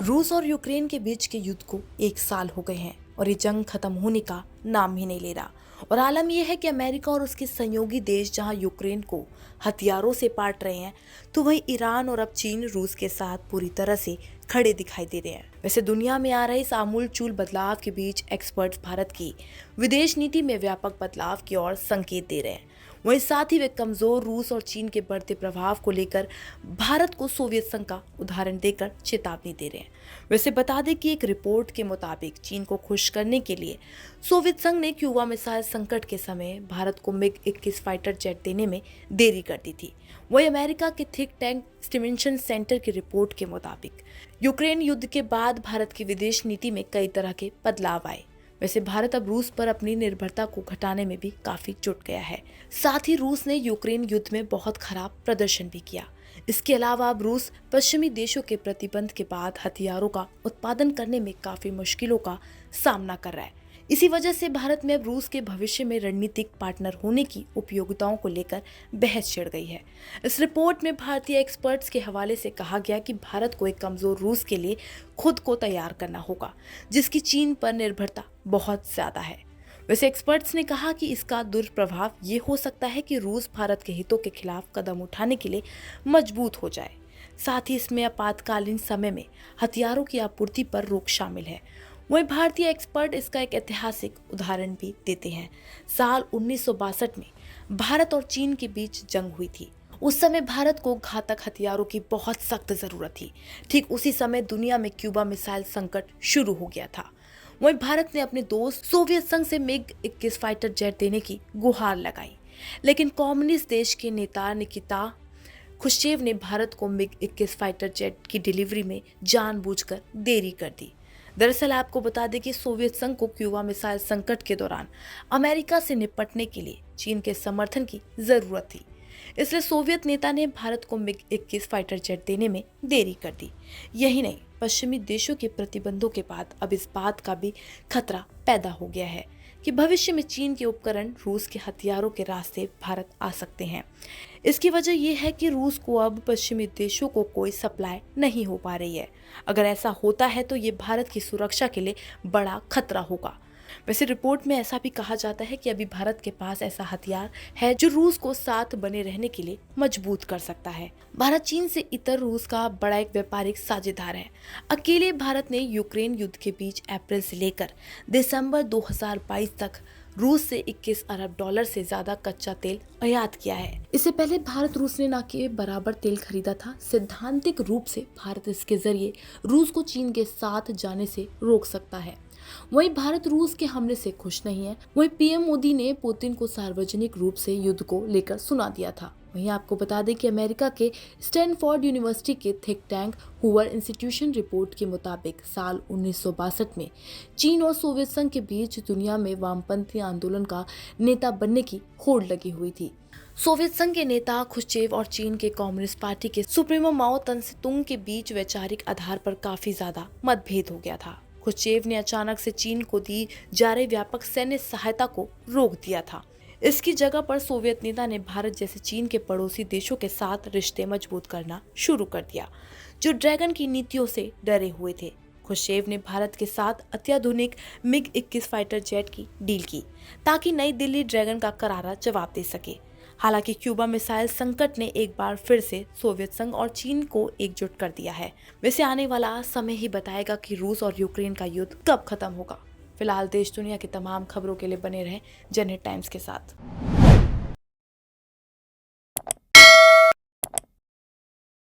रूस और यूक्रेन के बीच के युद्ध को 1 साल हो गए हैं और ये जंग खत्म होने का नाम ही नहीं ले रहा। और आलम यह है कि अमेरिका और उसके सहयोगी देश जहां यूक्रेन को हथियारों से पाट रहे हैं, तो वहीं ईरान और अब चीन रूस के साथ पूरी तरह से खड़े दिखाई दे रहे हैं। वैसे दुनिया में आ रहे इस आमूलचूल बदलाव के बीच एक्सपर्ट्स भारत की विदेश नीति में व्यापक बदलाव की ओर संकेत दे रहे हैं। वहीं साथ ही वे कमजोर रूस और चीन के बढ़ते प्रभाव को लेकर भारत को सोवियत संघ का उदाहरण देकर चेतावनी दे रहे हैं। वैसे बता दें कि एक रिपोर्ट के मुताबिक चीन को खुश करने के लिए सोवियत संघ ने क्यूबा मिसाइल संकट के समय भारत को MiG-21 फाइटर जेट देने में देरी कर दी थी। वहीं अमेरिका के थिंक टैंक स्टिमेशन सेंटर की रिपोर्ट के मुताबिक यूक्रेन युद्ध के बाद भारत की विदेश नीति में कई तरह के बदलाव आए। वैसे भारत अब रूस पर अपनी निर्भरता को घटाने में भी काफी जुट गया है। साथ ही रूस ने यूक्रेन युद्ध में बहुत खराब प्रदर्शन भी किया। इसके अलावा अब रूस पश्चिमी देशों के प्रतिबंध के बाद हथियारों का उत्पादन करने में काफी मुश्किलों का सामना कर रहा है। इसी वजह से भारत में अब रूस के भविष्य में रणनीतिक पार्टनर होने की उपयोगिताओं को लेकर बहस छिड़ गई है। इस रिपोर्ट में भारतीय एक्सपर्ट्स के हवाले से कहा गया कि भारत को एक कमजोर रूस के लिए खुद को तैयार करना होगा, जिसकी चीन पर निर्भरता बहुत ज्यादा है। वैसे एक्सपर्ट्स ने कहा कि इसका दुष्प्रभाव ये हो सकता है कि रूस भारत के हितों के खिलाफ कदम उठाने के लिए मजबूत हो जाए। साथ ही इसमें आपातकालीन समय में हथियारों की आपूर्ति पर रोक शामिल है। वहीं भारतीय एक्सपर्ट इसका एक ऐतिहासिक उदाहरण भी देते हैं। साल 1962 में भारत और चीन के बीच जंग हुई थी। उस समय भारत को घातक हथियारों की बहुत सख्त जरूरत थी। ठीक उसी समय दुनिया में क्यूबा मिसाइल संकट शुरू हो गया था। वहीं भारत ने अपने दोस्त सोवियत संघ से MiG-21 फाइटर जेट देने की गुहार लगाई, लेकिन कम्युनिस्ट देश के नेता निकिता खुश्चेव ने भारत को MiG-21 फाइटर जेट की डिलीवरी में जानबूझकर देरी कर दी। दरअसल आपको बता दें कि सोवियत संघ को क्यूबा मिसाइल संकट के दौरान अमेरिका से निपटने के लिए चीन के समर्थन की जरूरत थी, इसलिए सोवियत नेता ने भारत को MiG-21 फाइटर जेट देने में देरी कर दी। यही नहीं, पश्चिमी देशों के प्रतिबंधों के बाद अब इस बात का भी खतरा पैदा हो गया है कि भविष्य में चीन के उपकरण रूस के हथियारों के रास्ते भारत आ सकते हैं। इसकी वजह यह है कि रूस को अब पश्चिमी देशों को कोई सप्लाई नहीं हो पा रही है। अगर ऐसा होता है तो ये भारत की सुरक्षा के लिए बड़ा खतरा होगा। वैसे रिपोर्ट में ऐसा भी कहा जाता है कि अभी भारत के पास ऐसा हथियार है जो रूस को साथ बने रहने के लिए मजबूत कर सकता है। भारत चीन से इतर रूस का बड़ा एक व्यापारिक साझेदार है। अकेले भारत ने यूक्रेन युद्ध के बीच अप्रैल से लेकर दिसंबर 2022 तक रूस से 21 अरब डॉलर से ज्यादा कच्चा तेल आयात किया है। इससे पहले भारत रूस ने न के बराबर तेल खरीदा था। सैद्धांतिक रूप से भारत इसके जरिए रूस को चीन के साथ जाने से रोक सकता है। वहीं भारत रूस के हमले से खुश नहीं है। वहीं पीएम मोदी ने पुतिन को सार्वजनिक रूप से युद्ध को लेकर सुना दिया था। वहीं आपको बता दें कि अमेरिका के स्टैनफोर्ड यूनिवर्सिटी के think tank Hoover institution report के मुताबिक साल 1962 में चीन और सोवियत संघ के बीच दुनिया में वामपंथी आंदोलन का नेता बनने की होड़ लगी हुई थी। सोवियत संघ के नेता खुश्चेव और चीन के कम्युनिस्ट पार्टी के सुप्रीमो माओ त्से-तुंग के बीच वैचारिक आधार पर काफी ज्यादा मतभेद हो गया था। खुश्चेव ने अचानक से चीन को दी जा रही व्यापक सैन्य सहायता को रोक दिया था। इसकी जगह पर सोवियत नेता ने भारत जैसे चीन के पड़ोसी देशों के साथ रिश्ते मजबूत करना शुरू कर दिया, जो ड्रैगन की नीतियों से डरे हुए थे। खुश्चेव ने भारत के साथ अत्याधुनिक MiG-21 फाइटर जेट की डील की ताकि नई दिल्ली ड्रैगन का करारा जवाब दे सके। हालांकि क्यूबा मिसाइल संकट ने एक बार फिर से सोवियत संघ और चीन को एकजुट कर दिया है। वैसे आने वाला समय ही बताएगा कि रूस और यूक्रेन का युद्ध कब खत्म होगा। फिलहाल देश दुनिया की तमाम खबरों के लिए बने रहें जनहित टाइम्स के साथ।